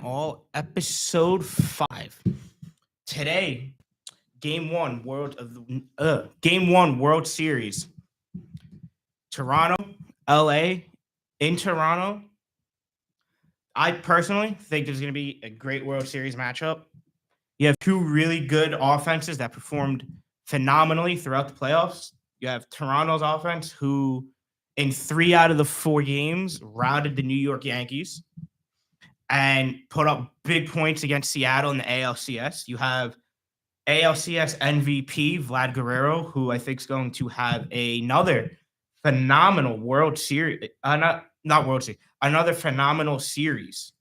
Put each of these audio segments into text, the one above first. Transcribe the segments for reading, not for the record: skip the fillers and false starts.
All, episode 5. Today, game 1 World Series. Toronto, LA, in Toronto. I personally think there's going to be a great World Series matchup. You have two really good offenses that performed phenomenally throughout the playoffs. You have Toronto's offense, who in 3 out of the 4 games routed the New York Yankees and put up big points against Seattle in the ALCS. You have ALCS MVP Vlad Guerrero, who I think is going to have another phenomenal World Series, not World Series, another phenomenal series.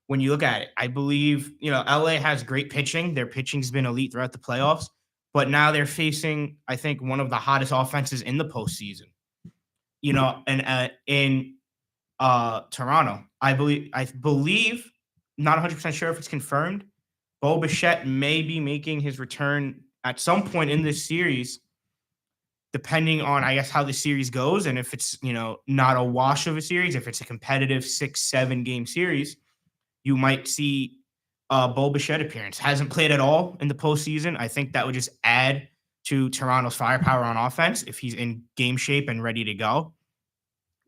When you look at it, I believe, LA has great pitching. Their pitching's been elite throughout the playoffs, but now they're facing, I think, one of the hottest offenses in the postseason. And in Toronto, I believe, not 100% sure if it's confirmed, Bo Bichette may be making his return at some point in this series, depending on, I guess, how the series goes. And if it's, not a wash of a series, if it's a competitive 6-7 game series, you might see Bo Bichette appearance. Hasn't played at all in the postseason. I think that would just add to Toronto's firepower on offense if he's in game shape and ready to go.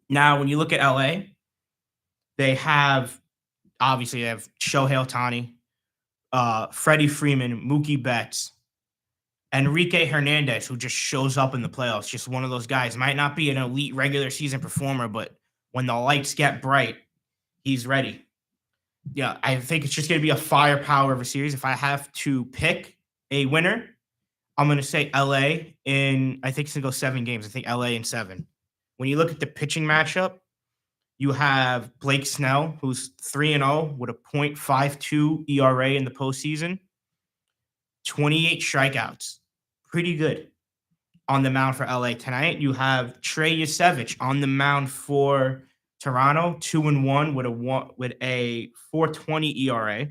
Now, when you look at LA, they have Shohei Ohtani, Freddie Freeman, Mookie Betts, Enrique Hernandez, who just shows up in the playoffs. Just one of those guys. Might not be an elite regular season performer, but when the lights get bright, he's ready. Yeah, I think it's just going to be a firepower of a series. If I have to pick a winner, I'm going to say LA I think it's going to go 7 games. I think LA in 7. When you look at the pitching matchup, you have Blake Snell, who's 3-0 with a .52 ERA in the postseason, 28 strikeouts. Pretty good on the mound for LA tonight. You have Trey Yasevich on the mound for Toronto, 2-1 with a .420 ERA.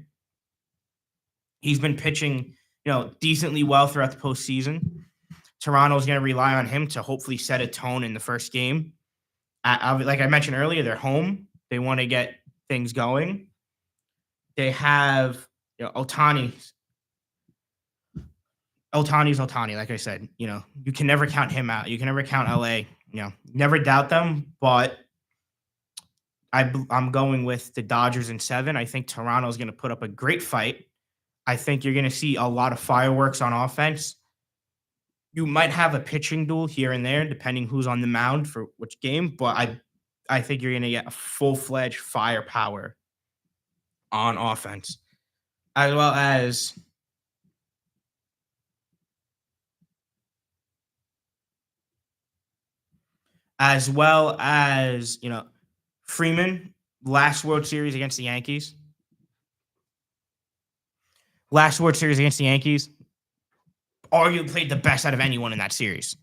He's been pitching, decently well throughout the postseason. Toronto's going to rely on him to hopefully set a tone in the first game. Like I mentioned earlier, they're home. They want to get things going. They have Ohtani. Ohtani's Ohtani, like I said. You can never count him out. You can never count LA. Never doubt them, but I'm going with the Dodgers in 7. I think Toronto's going to put up a great fight. I think you're going to see a lot of fireworks on offense. You might have a pitching duel here and there, depending who's on the mound for which game, but I think you're going to get a full-fledged firepower on offense, as well as Freeman, last World Series against the Yankees. Arguably played the best out of anyone in that series.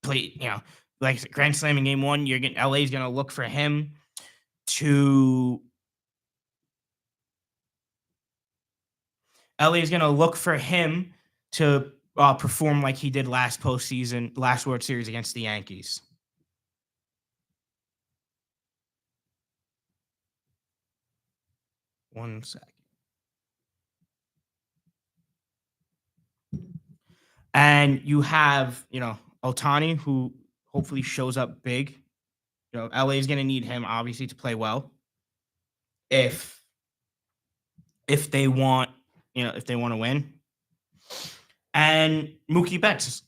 Played, like Grand Slam in game 1, LA's going to look for him to perform like he did last postseason, last World Series against the Yankees. One second. And you have, Ohtani, who hopefully shows up big. LA is going to need him, obviously, to play well. If they want to win. And Mookie Betts,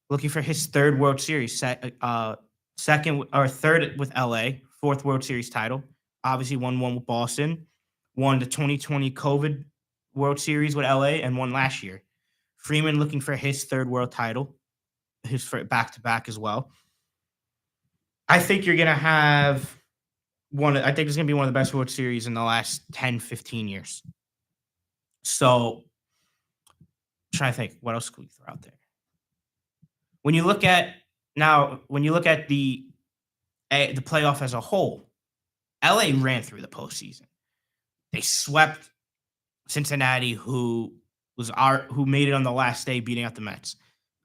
looking for his 3rd World Series, second or 3rd with LA, 4th World Series title. Obviously, won one with Boston, won the 2020 COVID World Series with LA, and won last year. Freeman looking for his 3rd world title, his back-to-back as well. I think you're going to have I think it's going to be one of the best World Series in the last 10, 15 years. So, I'm trying to think, what else could we throw out there? When you look at the playoff as a whole, LA ran through the postseason. They swept Cincinnati, who made it on the last day, beating out the Mets.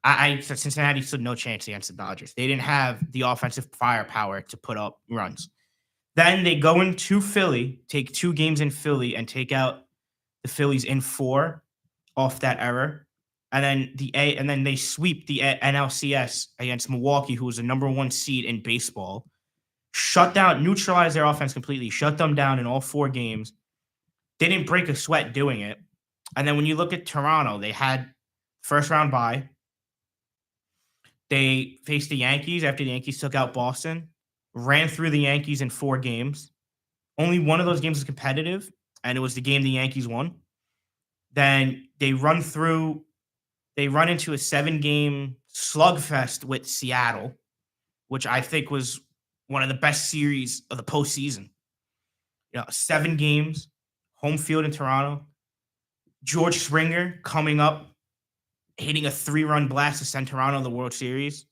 I said Cincinnati stood no chance against the Dodgers. They didn't have the offensive firepower to put up runs. Then they go into Philly, take 2 games in Philly, and take out the Phillies in 4 off that error. And then they sweep the NLCS against Milwaukee, who was the number 1 seed in baseball. Neutralize their offense completely, shut them down in all 4 games. Didn't break a sweat doing it. And then when you look at Toronto, they had first round bye. They faced the Yankees after the Yankees took out Boston, ran through the Yankees in 4 games. Only one of those games was competitive, and it was the game the Yankees won. Then they run into a 7-game slugfest with Seattle, which I think was one of the best series of the postseason. 7 games, home field in Toronto. George Springer coming up, hitting a 3-run blast to send Toronto to the World Series.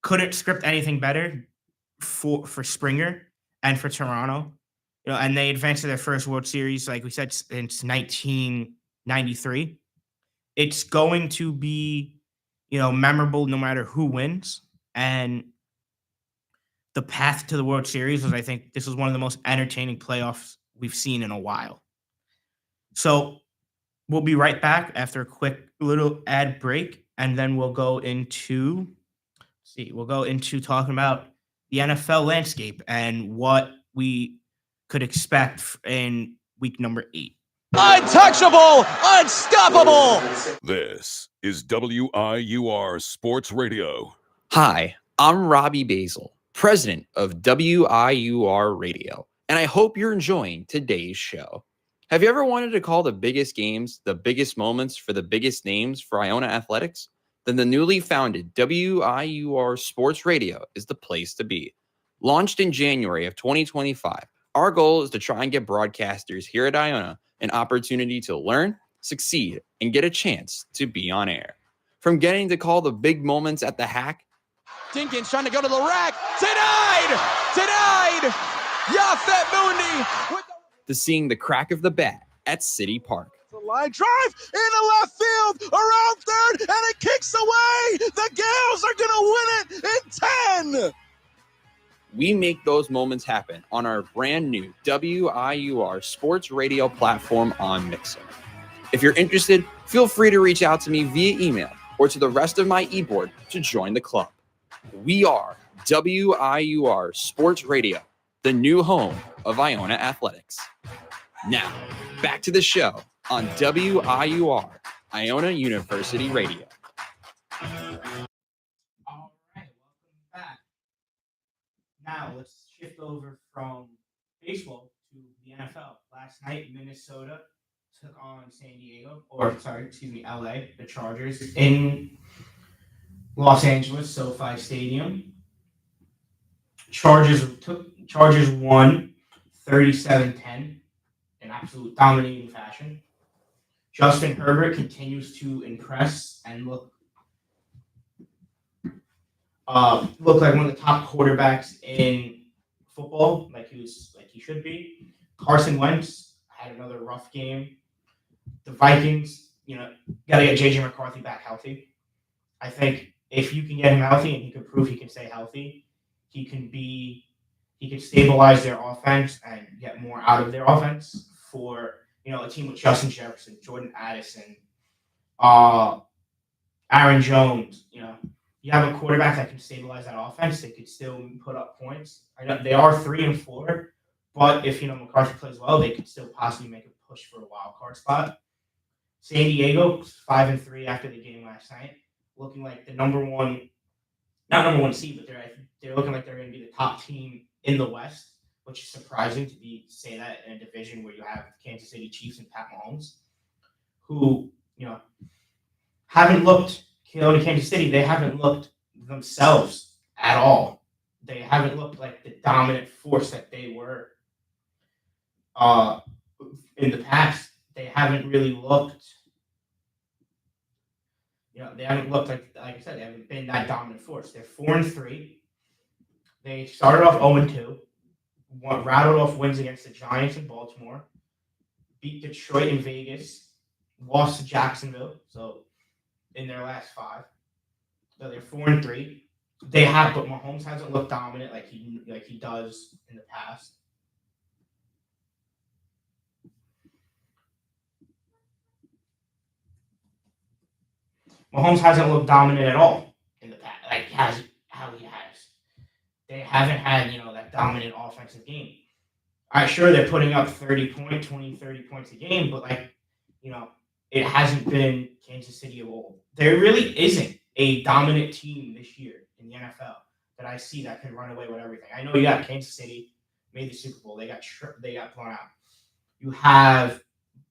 Couldn't script anything better for Springer and for Toronto. And they advanced to their first World Series, like we said, since 1993. It's going to be, memorable no matter who wins. And the path to the World Series I think this was one of the most entertaining playoffs we've seen in a while. So we'll be right back after a quick little ad break, and then we'll go into talking about the NFL landscape and what we could expect in week number 8. Untouchable, unstoppable. This is WIUR Sports Radio. Hi, I'm Robbie Basil, president of WIUR Radio, and I hope you're enjoying today's show. Have you ever wanted to call the biggest games, the biggest moments for the biggest names for Iona Athletics? Then the newly founded WIUR Sports Radio is the place to be. Launched in January of 2025, our goal is to try and get broadcasters here at Iona an opportunity to learn, succeed, and get a chance to be on air. From getting to call the big moments at the hack. Dinkins trying to go to the rack. Denied. Yafet Mundi. To seeing the crack of the bat at City Park. The line drive into left field, around third, and it kicks away. The Gales are going to win it in 10. We make those moments happen on our brand new WIUR Sports Radio platform on Mixer. If you're interested, feel free to reach out to me via email or to the rest of my e-board to join the club. We are WIUR Sports Radio, the new home of Iona Athletics. Now, back to the show on WIUR, Iona University Radio. Now let's shift over from baseball to the NFL. Last night, Minnesota took on LA, the Chargers, in Los Angeles, SoFi Stadium. Chargers won 37-10 in absolute dominating fashion. Justin Herbert continues to impress and look like one of the top quarterbacks in football, like he should be. Carson Wentz had another rough game. The Vikings, gotta get JJ McCarthy back healthy. I think if you can get him healthy and he can prove he can stay healthy, he can stabilize their offense and get more out of their offense for a team with Justin Jefferson, Jordan Addison, Aaron Jones. You have a quarterback that can stabilize that offense. They could still put up points. I know they are 3-4, but if McCarthy plays well, they could still possibly make a push for a wild card spot. San Diego 5-3 after the game last night, looking like the not number one seed, but they're looking like they're going to be the top team in the West, which is surprising to say that in a division where you have Kansas City Chiefs and Pat Mahomes, who haven't looked. Kansas City, they haven't looked themselves at all. They haven't looked like the dominant force that they were in the past. They haven't really looked. They haven't looked like I said, they haven't been that dominant force. They're 4-3. They started off 0-2, rattled off wins against the Giants in Baltimore, beat Detroit in Vegas, lost to Jacksonville. So in their last 5, so they're 4-3. But Mahomes hasn't looked dominant like he does in the past. Mahomes hasn't looked dominant at all in the past, like how he has. They haven't had, that dominant offensive game. All right, sure, they're putting up 30 points a game, but it hasn't been Kansas City of old. There really isn't a dominant team this year in the NFL that I see that can run away with everything. I know you got Kansas City, made the Super Bowl. They got blown out. You have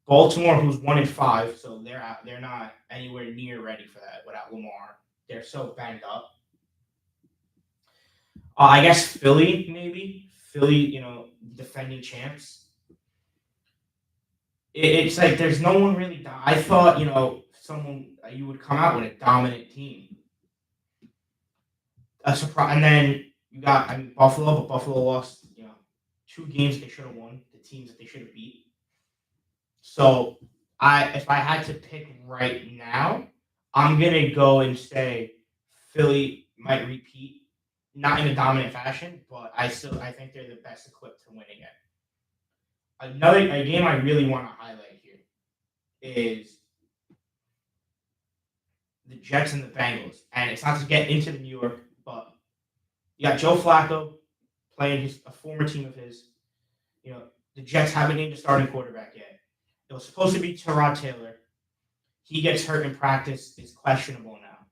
Baltimore, who's 1-5, so they're out. They're not anywhere near ready for that without Lamar. They're so banged up. I guess Philly, maybe. Philly, defending champs. It's like there's no one really. I thought, you would come out with a dominant team. A surprise, and then you got Buffalo, but Buffalo lost, 2 games they should have won, the teams that they should have beat. So if I had to pick right now, I'm gonna go and say Philly might repeat. Not in a dominant fashion, but I think they're the best equipped to win again. A game I really want to highlight here is the Jets and the Bengals. And it's not to get into the New York, but you got Joe Flacco playing a former team of his. The Jets haven't named a starting quarterback yet. It was supposed to be Tyrod Taylor. He gets hurt in practice, is questionable now.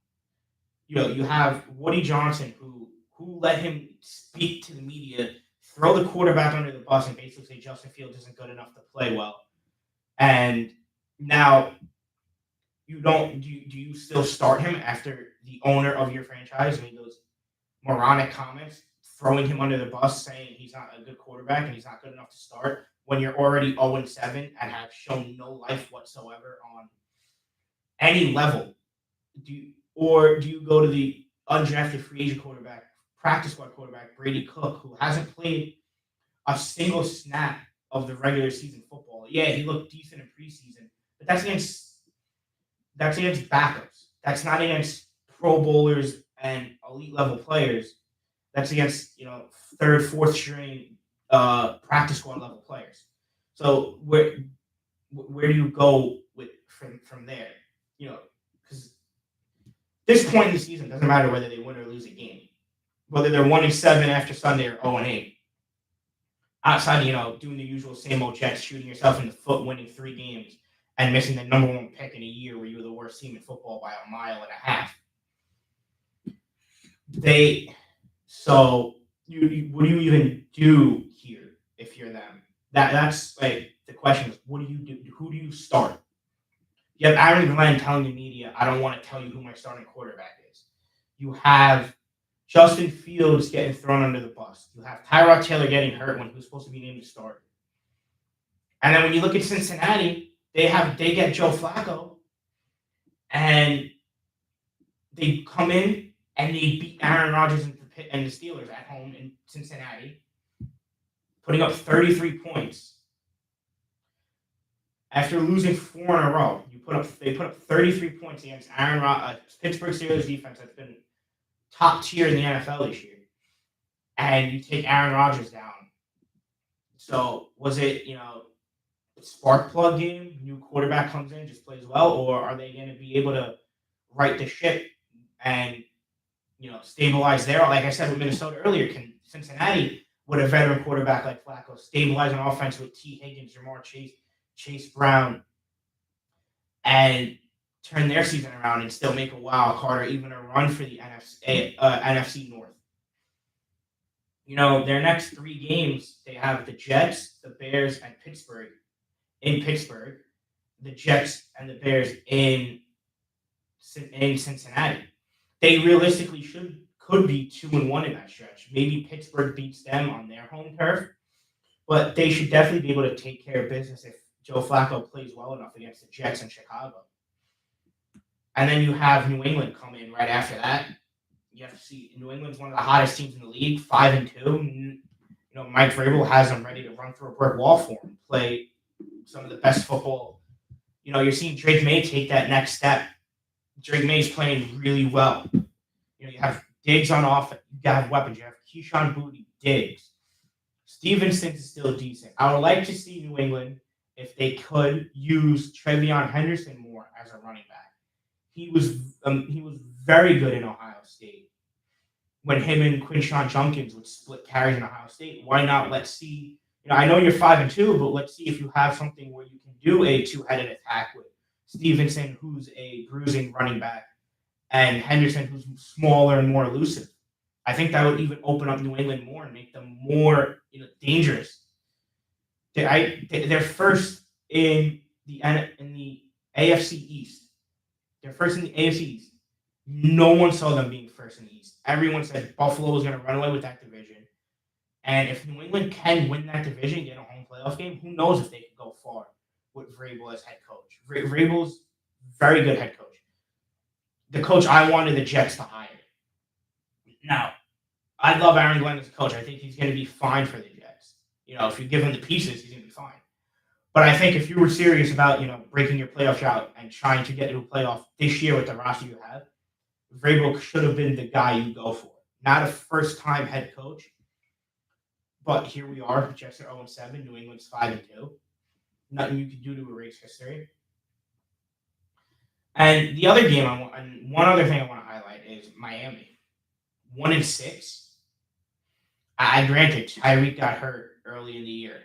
You have Woody Johnson, who let him speak to the media, throw the quarterback under the bus, and basically say Justin Fields isn't good enough to play well. And now do you still start him after the owner of your franchise made those moronic comments, throwing him under the bus, saying he's not a good quarterback and he's not good enough to start when you're already 0-7 and have shown no life whatsoever on any level? Do you go to the undrafted free agent quarterback, practice squad quarterback, Brady Cook, who hasn't played a single snap of the regular season football? Yeah, he looked decent in preseason, but that's against backups. That's not against Pro Bowlers and elite level players. That's against third, fourth string practice squad level players. So where do you go from there? Because this point in the season doesn't matter whether they win or lose a game. Whether they're 1-7 after Sunday or 0-8, outside doing the usual same old Jets, shooting yourself in the foot, winning 3 games, and missing the number 1 pick in a year where you were the worst team in football by 1.5 miles. What do you even do here if you're them? That's like the question is, what do you do? Who do you start? You have Aaron Glenn telling the media, I don't want to tell you who my starting quarterback is. You have Justin Fields getting thrown under the bus. You have Tyrod Taylor getting hurt when he was supposed to be named the starter. And then when you look at Cincinnati, they get Joe Flacco, and they come in and they beat Aaron Rodgers and the Steelers at home in Cincinnati, putting up 33 points. After losing 4 in a row, they put up 33 points against Pittsburgh Steelers defense that's been top tier in the NFL this year, and you take Aaron Rodgers down. So was it spark plug game? New quarterback comes in, just plays well, or are they going to be able to right the ship and stabilize there? Like I said with Minnesota earlier, can Cincinnati with a veteran quarterback like Flacco stabilize an offense with T. Higgins, Jamar Chase Brown, and turn their season around and still make a wild card or even a run for the NFC North? Their next 3 games, they have the Jets, the Bears, and Pittsburgh. In Pittsburgh, the Jets and the Bears in Cincinnati. They realistically could be 2-1 in that stretch. Maybe Pittsburgh beats them on their home turf, but they should definitely be able to take care of business if Joe Flacco plays well enough against the Jets in Chicago. And then you have New England come in right after that. You have to see New England's one of the hottest teams in the league, 5-2. Mike Vrabel has them ready to run through a brick wall for him, play some of the best football. You're seeing Drake May take that next step. Drake May's playing really well. You have Diggs on offense. You have weapons. You have Keyshawn Booty, Diggs. Stevenson is still decent. I would like to see New England, if they could, use Trevion Henderson more as a running back. he was very good in Ohio State. When him and Quinshawn Junkins would split carries in Ohio State, why not? Let's see. I know you're 5-2, but let's see if you have something where you can do a two-headed attack with Stevenson, who's a bruising running back, and Henderson, who's smaller and more elusive. I think that would even open up New England more and make them more dangerous. They're first in the AFC East. They're first in the AFC East. No one saw them being first in the East. Everyone said Buffalo was going to run away with that division. And if New England can win that division, get a home playoff game, who knows if they can go far with Vrabel as head coach. Vrabel's very good head coach. The coach I wanted the Jets to hire. Now, I love Aaron Glenn as a coach. I think he's going to be fine for the Jets. If you give him the pieces, he's going to be fine. But I think if you were serious about, breaking your playoff drought and trying to get to a playoff this year with the roster you have, Vrabel should have been the guy you go for. Not a first-time head coach, but here we are. Jets are 0-7. New England's 5-2. Nothing you can do to erase history. And the other game one other thing I want to highlight is Miami. 1-6. I granted Tyreek got hurt early in the year.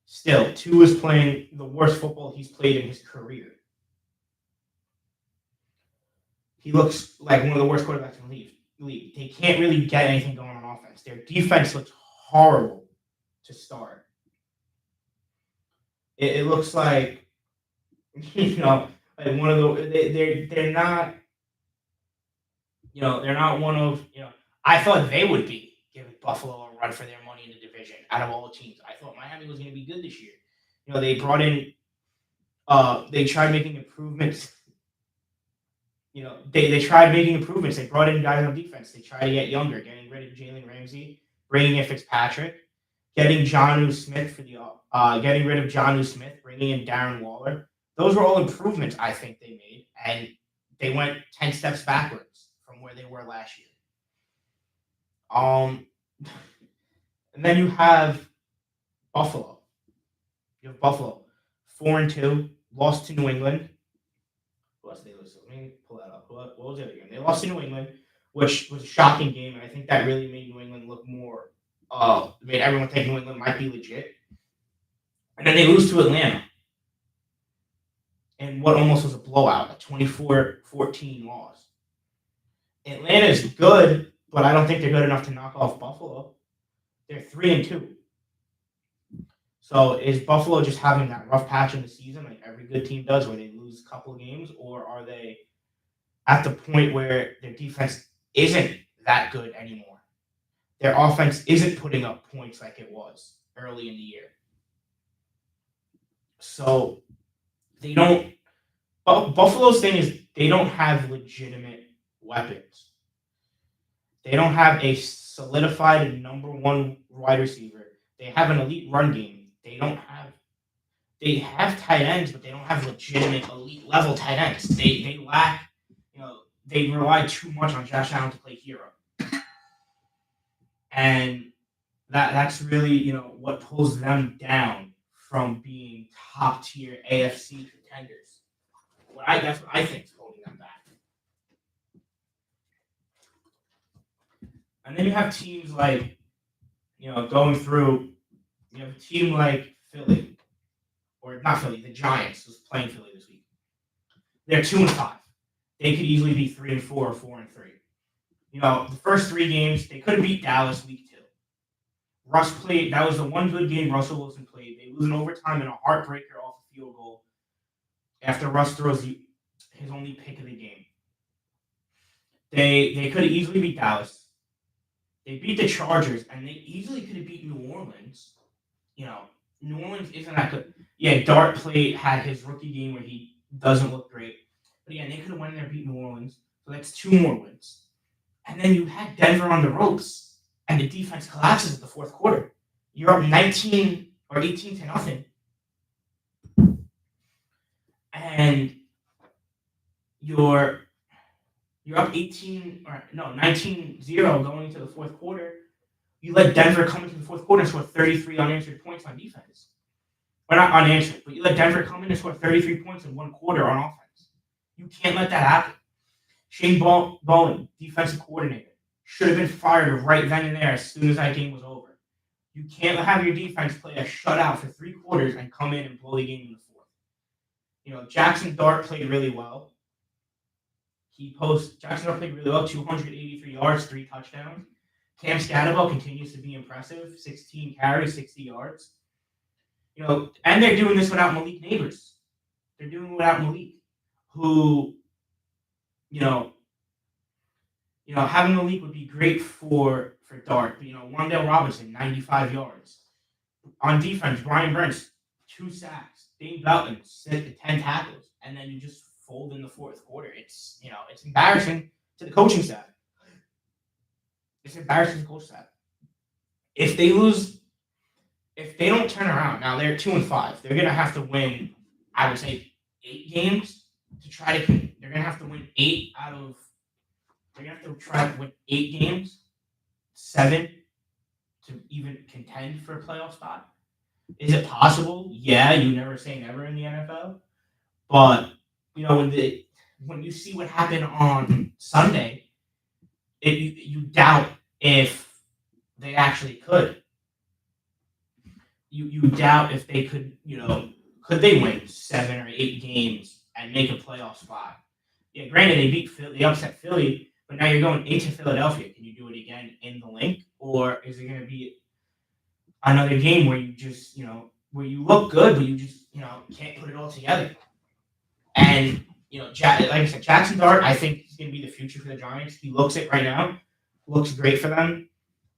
Still, Tua is playing the worst football he's played in his career. He looks like one of the worst quarterbacks in the league. They can't really get anything going on offense. Their defense looks horrible to start. It looks like, like one of the they're not, they're not one of, I thought they would be giving Buffalo a run for their money in the division out of all the teams. I thought Miami was going to be good this year. They brought in, they tried making improvements. They tried making improvements. They brought in guys on defense. They tried to get younger, getting rid of Jalen Ramsey, bringing in Fitzpatrick, getting Jonnu Smith getting rid of Jonnu Smith, bringing in Darren Waller. Those were all improvements I think they made, and they went 10 steps backwards from where they were last year. And then you have Buffalo. 4-2, lost to New England. Who else did they lose to? Let me pull that up. What was the other game? They lost to New England, which was a shocking game, and I think that really made New England look more. Made everyone think New England might be legit. And then they lose to Atlanta in what almost was a blowout, a 24-14 loss. Atlanta is good, but I don't think they're good enough to knock off Buffalo. They're 3-2. So is Buffalo just having that rough patch in the season like every good team does where they lose a couple of games, or are they at the point where their defense isn't that good anymore? Their offense isn't putting up points like it was early in the year. So they don't. Buffalo's thing is they don't have legitimate weapons. They don't have a solidified number one wide receiver. They have an elite run game. They have tight ends, but they don't have legitimate elite level tight ends. They lack, they rely too much on Josh Allen to play hero. And that's really, what pulls them down from being top tier AFC contenders. That's what I think is holding them back. And then you have teams like, going through, you have a team like Philly, or not Philly, the Giants, who's playing Philly this week. They're 2-5. They could easily be 3-4 or 4-3. The first 3 games, they could have beat Dallas week 2. Russ played, that was the one good game Russell Wilson played. They lose in overtime in a heartbreaker off a field goal after Russ throws his only pick of the game. They could have easily beat Dallas. They beat the Chargers, and they easily could have beat New Orleans. New Orleans isn't that good. Yeah, Dart had his rookie game where he doesn't look great. But yeah, they could have went in there and beat New Orleans. So that's 2 more wins. And then you had Denver on the ropes, and the defense collapses at the fourth quarter. You're up 19 or 18-0. And you're up 19-0 going into the fourth quarter. You let Denver come into the fourth quarter and score 33 unanswered points on defense. Or not unanswered, but you let Denver come in and score 33 points in one quarter on offense. You can't let that happen. Shane Bowen, defensive coordinator, should have been fired right then and there as soon as that game was over. You can't have your defense play a shutout for 3 quarters and come in and blow the game in the fourth. Jackson Dart played really well. Jackson Dart played really well, 283 yards, 3 touchdowns. Cam Scannable continues to be impressive, 16 carries, 60 yards. And they're doing this without Malik Neighbors. They're doing it without Malik, who, having Malik would be great for Dart. Wandale Robinson, 95 yards. On defense, Brian Burns, 2 sacks. Dane Belton, 10 tackles. And then you just fold in the fourth quarter. It's embarrassing to the coaching staff. It's embarrassing to the coaching staff. If they don't turn around, now they're 2-5. They're gonna have to win, I would say, 8 games to try to. They're gonna have to win 8 out of. They're gonna have to try to win 8 games, 7 to even contend for a playoff spot. Is it possible? Yeah, you never say never in the NFL. But when you see what happened on Sunday, you doubt if they actually could. You doubt if they could. Could they win 7 or 8 games and make a playoff spot? Yeah, granted they upset Philly, but now you're going into Philadelphia. Can you do it again in the Link, or is it going to be another game where you just where you look good, but you just can't put it all together? And like I said, Jackson Dart, I think is going to be the future for the Giants. He looks it right now. Looks great for them,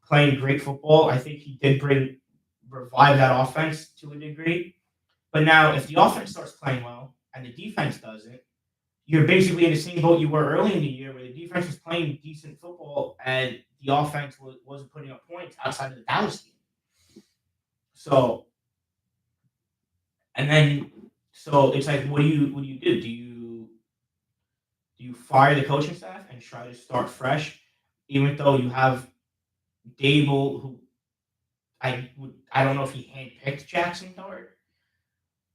playing great football. I think he did revive that offense to a degree. But now, if the offense starts playing well and the defense doesn't, you're basically in the same boat you were early in the year, where the defense was playing decent football and the offense wasn't putting up points outside of the Dallas game. So it's like, what do you do? Do you fire the coaching staff and try to start fresh, even though you have Dable, who I don't know if he handpicked Jackson Dart,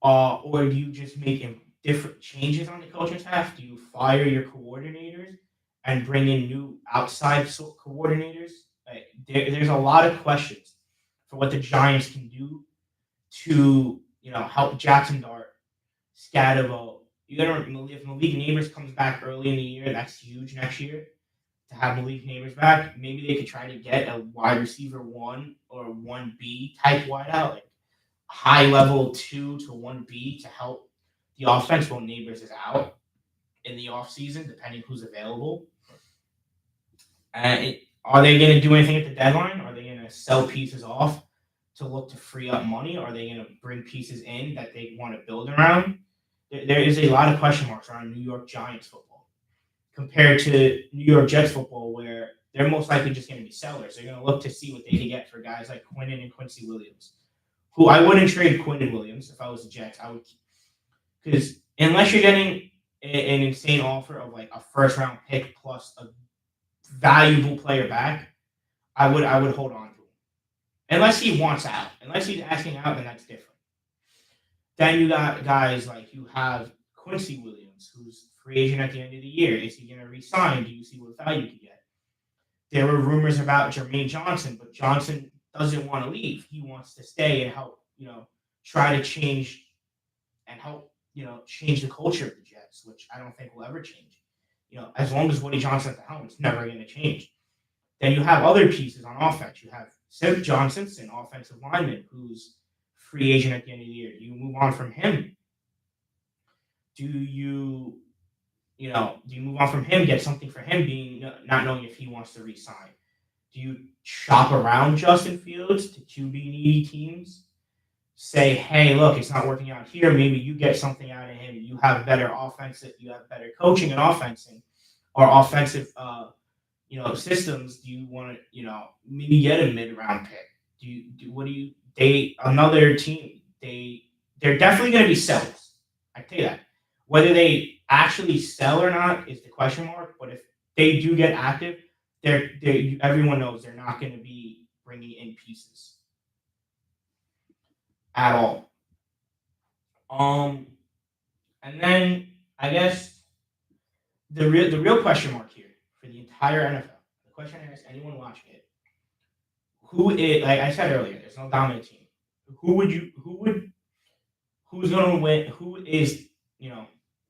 or do you just make him different changes on the coaching staff? Do you fire your coordinators and bring in new outside coordinators? There's a lot of questions for what the Giants can do to help Jackson Dart, Scadabo. If Malik Neighbors comes back early in the year, that's huge next year. To have Malik Neighbors back, maybe they could try to get a wide receiver 1 or 1B type wideout, like high level 2 to 1B to help the offense while Neighbors is out in the offseason, depending who's available. And are they going to do anything at the deadline? Are they going to sell pieces off to look to free up money? Are they going to bring pieces in that they want to build around? There is a lot of question marks around New York Giants football compared to New York Jets football, where they're most likely just going to be sellers. They're going to look to see what they can get for guys like Quinnen and Quincy Williams, who I wouldn't trade Quinnen Williams if I was the Jets. I would, because unless you're getting an insane offer of like a first-round pick plus a valuable player back, I would hold on to him. Unless he wants out. Unless he's asking out, then that's different. Then you got guys like you have Quincy Williams, who's free agent at the end of the year. Is he going to re-sign? Do you see what value you can get? There were rumors about Jermaine Johnson, but Johnson doesn't want to leave. He wants to stay and help, try to change and help, change the culture of the Jets, which I don't think will ever change. As long as Woody Johnson's at the helm, it's never going to change. Then you have other pieces on offense. You have John Simpson, offensive lineman, who's free agent at the end of the year. Do you move on from him? Do you move on from him, get something for him, being not knowing if he wants to re-sign? Do you shop around Justin Fields to QB needy teams? Say, hey, look, it's not working out here. Maybe you get something out of him. You have better offense. You have better coaching and offensive systems. Do you want to, maybe get a mid-round pick? Another team, they're definitely going to be sellers. I tell you that. Whether they actually sell or not is the question mark. But if they do get active, everyone knows they're not going to be bringing in pieces at all. And then I guess the real question mark here for the entire NFL. The question I ask anyone watching it: who is, like I said earlier, there's no dominant team. Who's going to win? Who is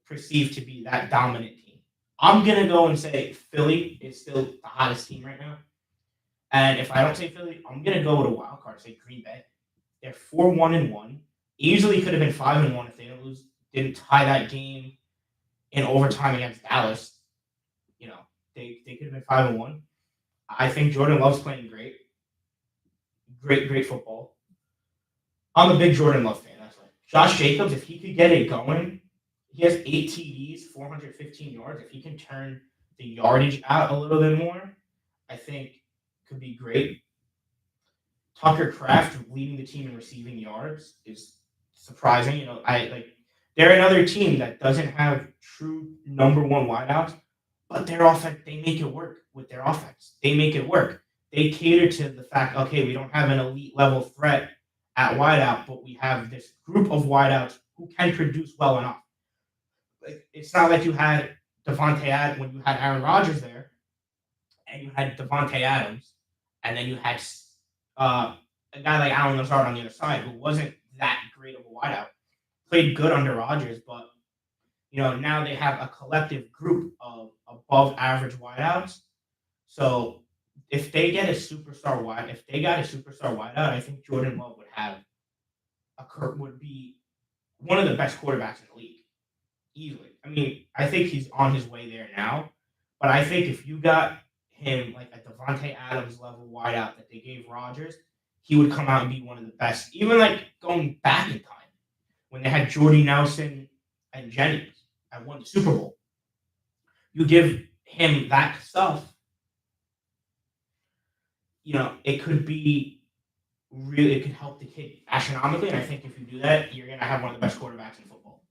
perceived to be that dominant team? I'm gonna go and say Philly is still the hottest team right now. And if I don't say Philly, I'm gonna go with a wild card. Say Green Bay. They're 4-1-1. Easily could have been 5-1 if they didn't tie that game in overtime against Dallas. They could have been 5-1. I think Jordan Love's playing great football. I'm a big Jordan Love fan. That's why. Josh Jacobs, if he could get it going, he has 8 TDs, 415 yards. If he can turn the yardage out a little bit more, I think could be great. Tucker Kraft leading the team in receiving yards is surprising. They're another team that doesn't have true number one wideouts, but their offense, they make it work with their offense. They make it work. They cater to the fact, okay, we don't have an elite level threat at wideout, but we have this group of wideouts who can produce well enough. It's not like you had Devontae Adams when you had Aaron Rodgers there, and you had Devontae Adams, and then you had a guy like Allen Lazard on the other side who wasn't that great of a wideout. Played good under Rodgers, but now they have a collective group of above average wideouts. So if they got a superstar wideout, I think Jordan Love would be one of the best quarterbacks in the league. Easily. I mean, I think he's on his way there now. But I think if you got him like a Devontae Adams level wideout that they gave Rodgers, he would come out and be one of the best. Even like going back in time when they had Jordy Nelson and Jennings and won the Super Bowl. You give him that stuff, it could be really, it could help the kid astronomically. And I think if you do that, you're going to have one of the best quarterbacks in football.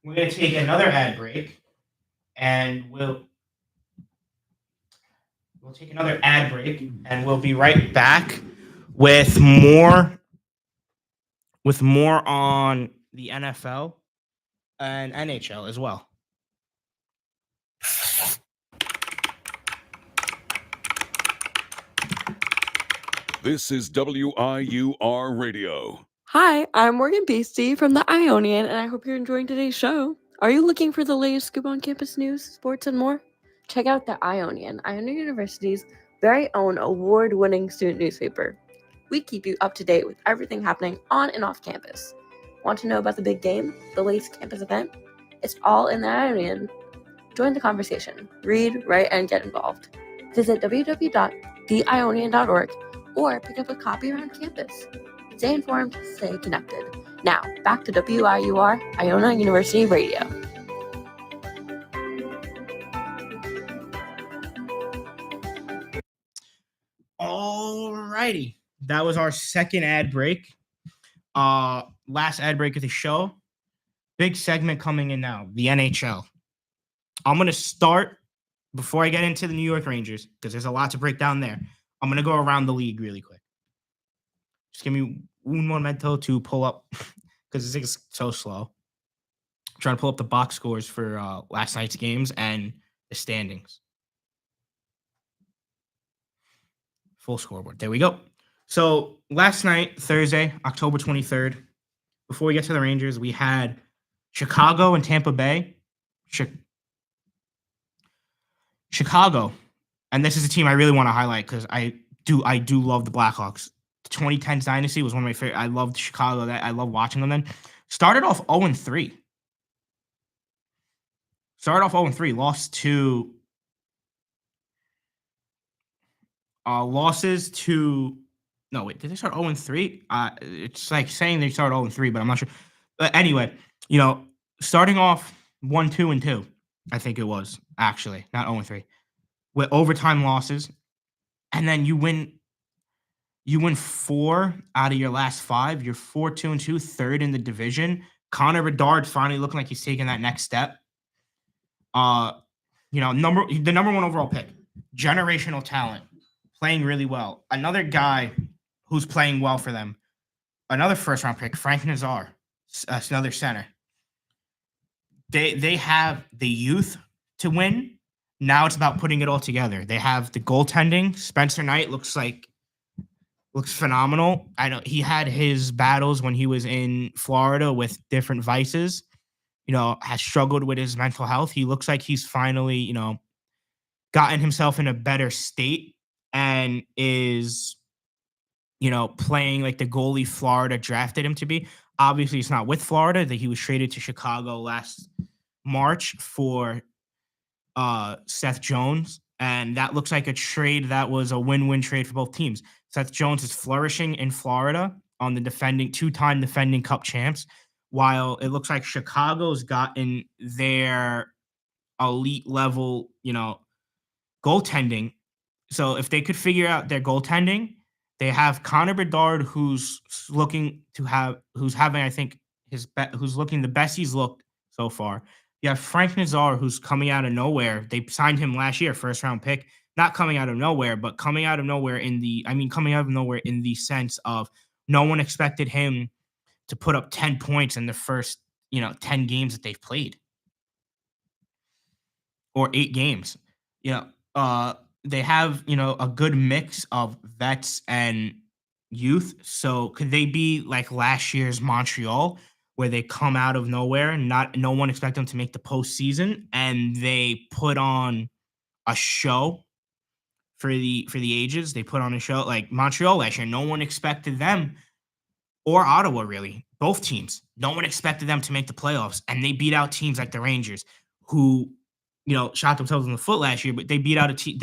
We're going to take another ad break, and we'll take another ad break, and we'll be right back with more on the NFL and NHL as well. This is WIUR Radio. Hi, I'm Morgan Beastie from the Ionian, and I hope you're enjoying today's show. Are you looking for the latest scoop on campus news, sports, and more? Check out the Ionian University's very own award-winning student newspaper. We keep you up to date with everything happening on and off campus. Want to know about the big game, the latest campus event? It's all in the Ionian. Join the conversation. Read, write, and get involved. Visit www.theionian.org or pick up a copy around campus. Stay informed, stay connected. Now, back to WIUR, Iona University Radio. Alrighty. That was our second ad break. Last ad break of the show. Big segment coming in now, the NHL. I'm going to start, before I get into the New York Rangers, because there's a lot to break down there, I'm going to go around the league really quick. Just give me un momento to pull up, because this thing is so slow. I'm trying to pull up the box scores for last night's games and the standings. Full scoreboard. There we go. So last night, Thursday, October 23rd, before we get to the Rangers, we had Chicago and Tampa Bay. Chicago, and this is a team I really want to highlight because I do love the Blackhawks. The 2010s dynasty was one of my favorite. I loved Chicago. I love watching them then. Started off 0-3. Lost to losses to no wait, did they start 0-3? It's like saying they started 0-3, but I'm not sure. But anyway, starting off 1-2-2, I think it was actually not 0-3, with overtime losses, and then you win 4 out of your last 5. You're 4-2-2, third in the division. Connor Bedard finally looking like he's taking that next step. The number 1 overall pick, generational talent, playing really well. Another guy who's playing well for them, another first round pick, Frank Nazar, another center. they have the youth to win. Now it's about putting it all together. They have the goaltending. Spencer Knight looks phenomenal. I know he had his battles when he was in Florida with different vices. Has struggled with his mental health. He looks like he's finally, gotten himself in a better state and is, playing like the goalie Florida drafted him to be. Obviously, it's not with Florida. That he was traded to Chicago last March for Seth Jones, and that looks like a trade that was a win-win trade for both teams. Seth Jones is flourishing in Florida on the two-time defending Cup champs, while it looks like Chicago's gotten their elite level, goaltending. So if they could figure out their goaltending, they have Connor Bedard, who's having, I think, who's looking the best he's looked so far. You have Frank Nazar, who's coming out of nowhere. They signed him last year, first round pick. Not coming out of nowhere, but coming out of nowhere in the sense of no one expected him to put up 10 points in the first, 10 games that they've played. Or 8 games. They have, a good mix of vets and youth. So could they be like last year's Montreal, where they come out of nowhere and no one expected them to make the postseason, and they put on a show for the ages? They put on a show like Montreal last year. No one expected them, or Ottawa, really. Both teams. No one expected them to make the playoffs, and they beat out teams like the Rangers, who shot themselves in the foot last year, but they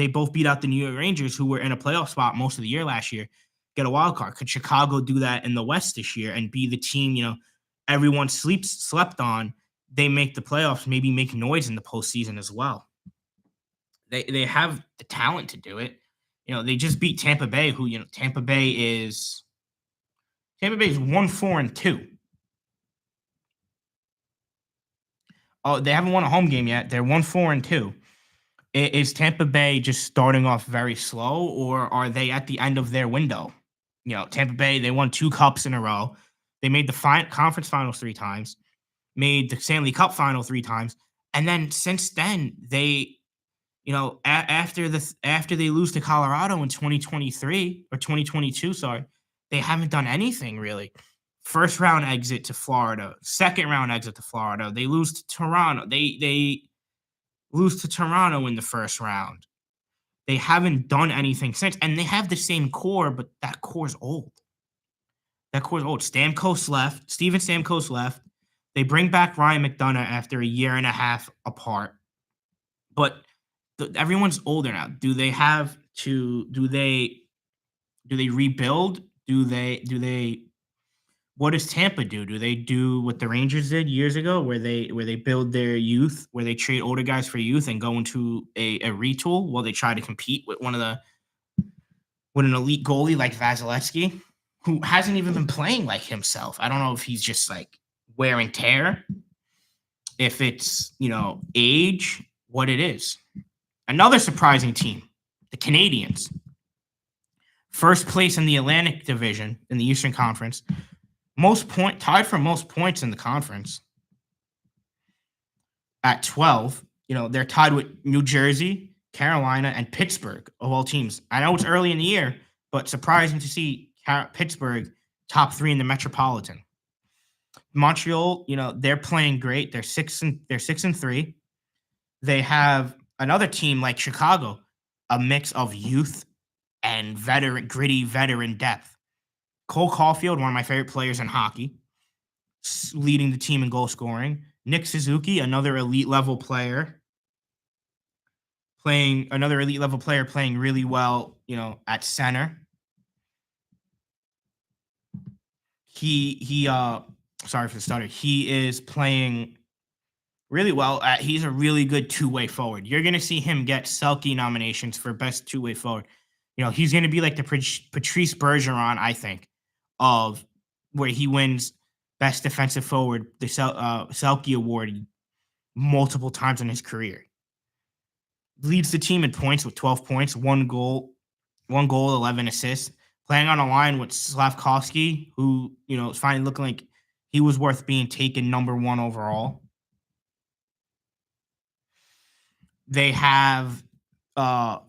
both beat out the New York Rangers, who were in a playoff spot most of the year last year, get a wild card. Could Chicago do that in the West this year and be the team, everyone slept on? They make the playoffs, maybe make noise in the postseason as well. They have the talent to do it. They just beat Tampa Bay, who, Tampa Bay is 1-4-2. Oh, they haven't won a home game yet. They're 1-4-2. Is Tampa Bay just starting off very slow, or are they at the end of their window? Tampa Bay, they won 2 cups in a row. They made the conference finals 3 times, made the Stanley Cup final 3 times, and then since then they, after they lose to Colorado in 2023 or 2022, sorry, they haven't done anything really. First round exit to Florida, second round exit to Florida. They lose to Toronto. They lose to Toronto in the first round. They haven't done anything since, and they have the same core, but that core's old. Stamkos left. Steven Stamkos left. They bring back Ryan McDonough after a year and a half apart, but everyone's older now. Do they rebuild? What does Tampa do? Do they do what the Rangers did years ago, where they build their youth, where they trade older guys for youth and go into a retool while they try to compete with an elite goalie like Vasilevsky, who hasn't even been playing like himself? I don't know if he's just like wear and tear, if it's, age, what it is. Another surprising team, the Canadiens. First place in the Atlantic Division in the Eastern Conference. Tied for most points in the conference at 12. They're tied with New Jersey, Carolina, and Pittsburgh of all teams. I know it's early in the year, but surprising to see Pittsburgh top 3 in the Metropolitan. Montreal, they're playing great. They're 6-3. They have another team like Chicago, a mix of youth and gritty veteran depth. Cole Caulfield, one of my favorite players in hockey, leading the team in goal scoring. Nick Suzuki, another elite level player, playing really well, at center. Sorry for the stutter. He is playing really well. He's a really good two-way forward. You're going to see him get Selke nominations for best two-way forward. He's going to be like the Patrice Bergeron, I think, of where he wins best defensive forward, the Selke Award, multiple times in his career. Leads the team in points with 12 points, 1 goal, 11 assists. Playing on a line with Slavkovsky, who, is finally looking like he was worth being taken number 1 overall. They have, a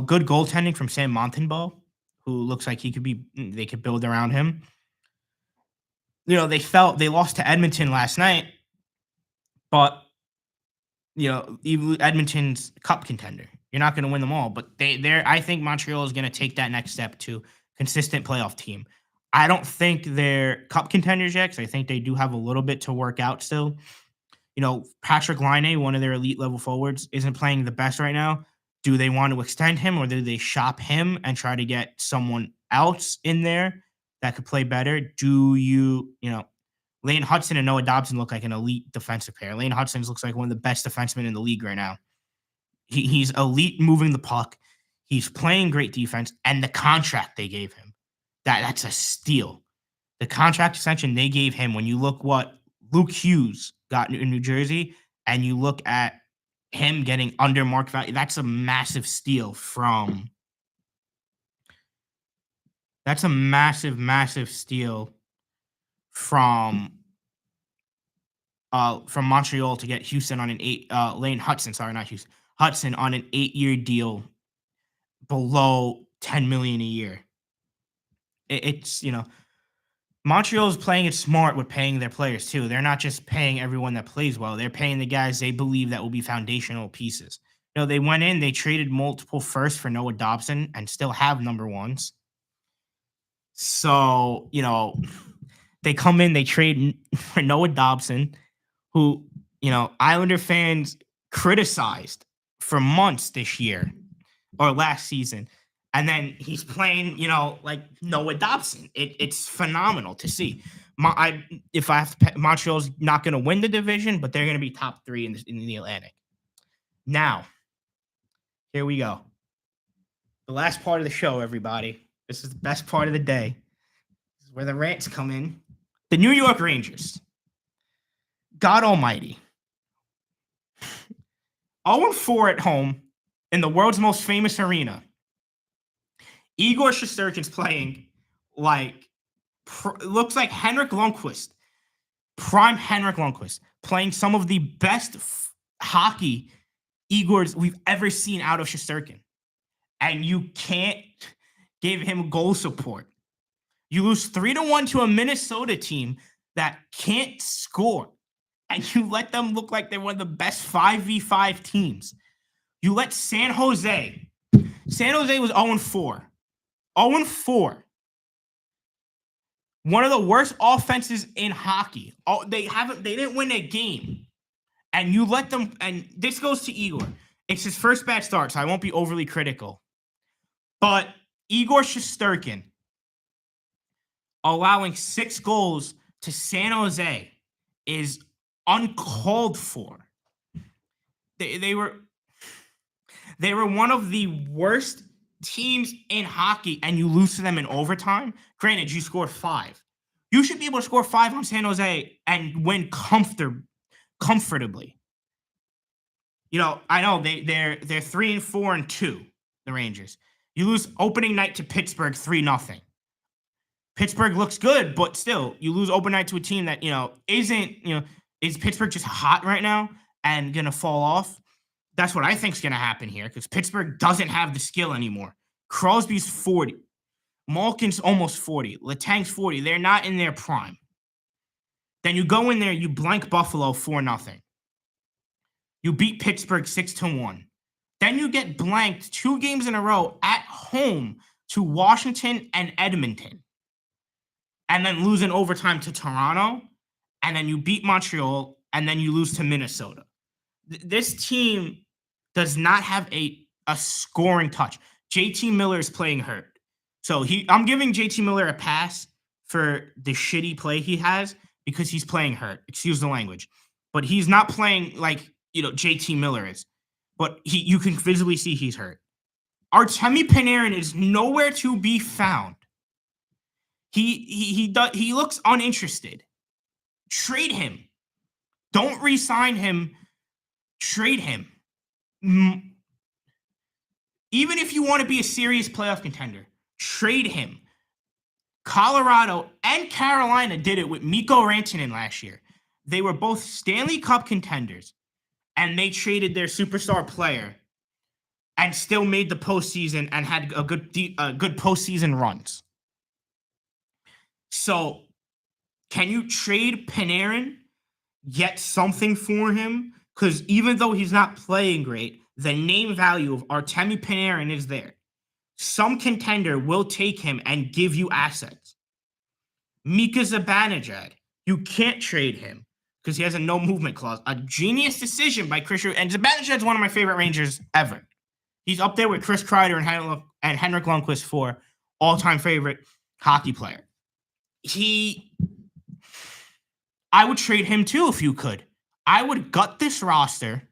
good goaltending from Sam Montembeault, who looks like they could build around him. They lost to Edmonton last night, but even Edmonton's cup contender. You're not going to win them all, but I think Montreal is going to take that next step to consistent playoff team. I don't think they're cup contenders yet, because I think they do have a little bit to work out still. Patrick Laine, one of their elite level forwards, isn't playing the best right now. Do they want to extend him, or do they shop him and try to get someone else in there that could play better? Lane Hudson and Noah Dobson look like an elite defensive pair. Lane Hudson looks like one of the best defensemen in the league right now. He's elite moving the puck. He's playing great defense, and the contract they gave him, that's a steal. The contract extension they gave him, when you look what Luke Hughes got in New Jersey, and you look at him getting under market value, that's a massive steal from Montreal to get Houston on Lane Hudson, not Houston, Hudson on an 8-year deal below $10 million a year. It's Montreal is playing it smart with paying their players too. They're not just paying everyone that plays well. They're paying the guys they believe that will be foundational pieces. They went in, they traded multiple firsts for Noah Dobson and still have number ones. So, they come in, they trade for Noah Dobson, who, Islander fans criticized for months this year or last season. And then he's playing, like Noah Dobson. It's phenomenal to see. Montreal's not going to win the division, but they're going to be top 3 in the Atlantic. Now, here we go. The last part of the show, everybody. This is the best part of the day. This is where the rants come in. The New York Rangers. God almighty. 0-4 at home in the world's most famous arena. Igor Shesterkin's playing looks like Henrik Lundqvist, prime Henrik Lundqvist, playing some of the best hockey Igors we've ever seen out of Shesterkin. And you can't give him goal support. You lose 3-1 to a Minnesota team that can't score, and you let them look like they're one of the best 5v5 teams. You let San Jose was 0-4. 0-4. One of the worst offenses in hockey. They didn't win a game. And you let them, and this goes to Igor. It's his first bad start, so I won't be overly critical. But Igor Shesterkin allowing 6 goals to San Jose is uncalled for. They were one of the worst teams in hockey, and you lose to them in overtime. Granted, you scored 5. You should be able to score 5 on San Jose and win comfortably. I know they're 3-4-2, the Rangers. You lose opening night to Pittsburgh 3-0. Pittsburgh looks good, but still, you lose open night to a team that, is Pittsburgh just hot right now and going to fall off? That's what I think is going to happen here, because Pittsburgh doesn't have the skill anymore. Crosby's 40. Malkin's almost 40. Letang's 40. They're not in their prime. Then you go in there, you blank Buffalo 4-0. You beat Pittsburgh 6-1. Then you get blanked 2 games in a row at home to Washington and Edmonton. And then lose in overtime to Toronto. And then you beat Montreal. And then you lose to Minnesota. This team does not have a scoring touch. JT Miller is playing hurt. So I'm giving JT Miller a pass for the shitty play he has because he's playing hurt. Excuse the language. But he's not playing like, JT Miller is. But you can visibly see he's hurt. Artemi Panarin is nowhere to be found. He looks uninterested. Trade him. Don't re-sign him. Trade him. Even if you want to be a serious playoff contender, trade him. Colorado and Carolina did it with Mikko Rantanen last year. They were both Stanley Cup contenders, and they traded their superstar player and still made the postseason and had a good postseason runs. So, can you trade Panarin, get something for him? Because even though he's not playing great, the name value of Artemi Panarin is there. Some contender will take him and give you assets. Mika Zibanejad, you can't trade him because he has a no movement clause. A genius decision by Chris. And Zibanejad's one of my favorite Rangers ever. He's up there with Chris Kreider and Henrik Lundqvist for all-time favorite hockey player. I would trade him too if you could. I would gut this roster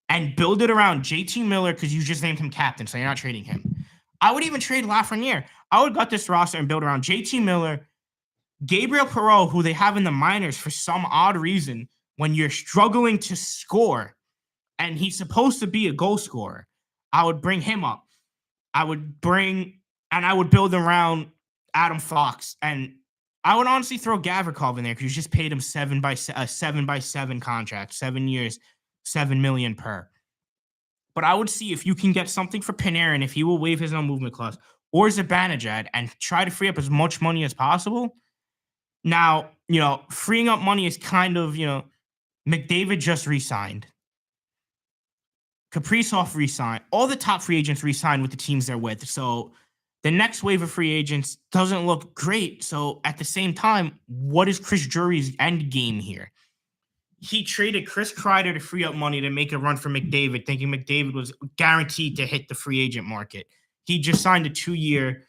and build it around JT Miller because you just named him captain, so you're not trading him. I would even trade Lafreniere. I would gut this roster and build around JT Miller, Gabriel Perreault, who they have in the minors for some odd reason when you're struggling to score, and he's supposed to be a goal scorer. I would bring him up. I would build around Adam Fox, and I would honestly throw Gavrikov in there because you just paid him 7 by 7 contract, 7 years, $7 million per. But I would see if you can get something for Panarin if he will waive his no movement clause, or Zibanejad, and try to free up as much money as possible. Now, freeing up money is kind of, McDavid just re-signed. Kaprizov re-signed. All the top free agents re-signed with the teams they're with. So the next wave of free agents doesn't look great. So at the same time, what is Chris Drury's end game here? He traded Chris Kreider to free up money to make a run for McDavid, thinking McDavid was guaranteed to hit the free agent market. He just signed a two-year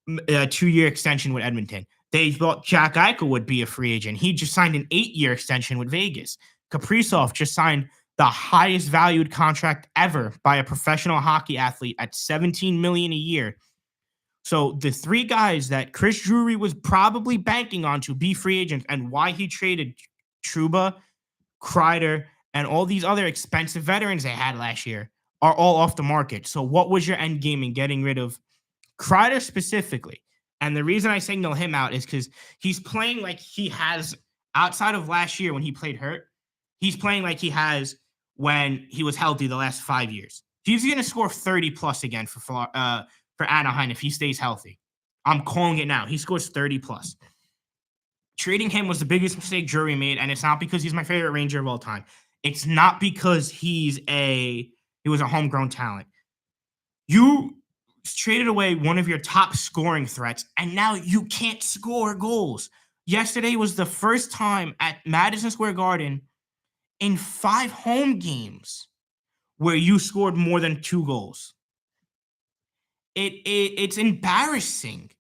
extension with Edmonton. They thought Jack Eichel would be a free agent. He just signed an 8-year extension with Vegas. Kaprizov just signed the highest valued contract ever by a professional hockey athlete at $17 million a year. So the three guys that Chris Drury was probably banking on to be free agents, and why he traded Trouba, Kreider, and all these other expensive veterans they had last year, are all off the market. So what was your end game in getting rid of Kreider specifically? And the reason I signal him out is because he's playing like he has, outside of last year when he played hurt, he's playing like he has when he was healthy the last 5 years. He's going to score 30-plus again for Anaheim if he stays healthy. I'm calling it now. He scores 30-plus. Trading him was the biggest mistake Drury made, and it's not because he's my favorite Ranger of all time. It's not because he was a homegrown talent. You traded away one of your top scoring threats, and now you can't score goals. Yesterday was the first time at Madison Square Garden in 5 home games where you scored more than 2 goals. It's embarrassing.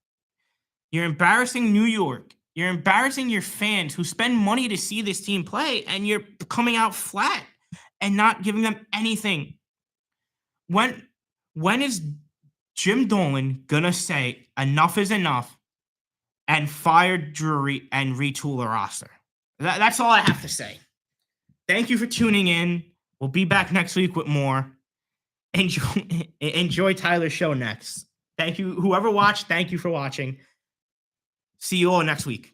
You're embarrassing New York. You're embarrassing your fans who spend money to see this team play, and you're coming out flat and not giving them anything. When is Jim Dolan gonna say enough is enough and fire Drury and retool a roster? That's all I have to say. Thank you for tuning in. We'll be back next week with more. Enjoy Tyler's show next. Thank you. Whoever watched, thank you for watching. See you all next week.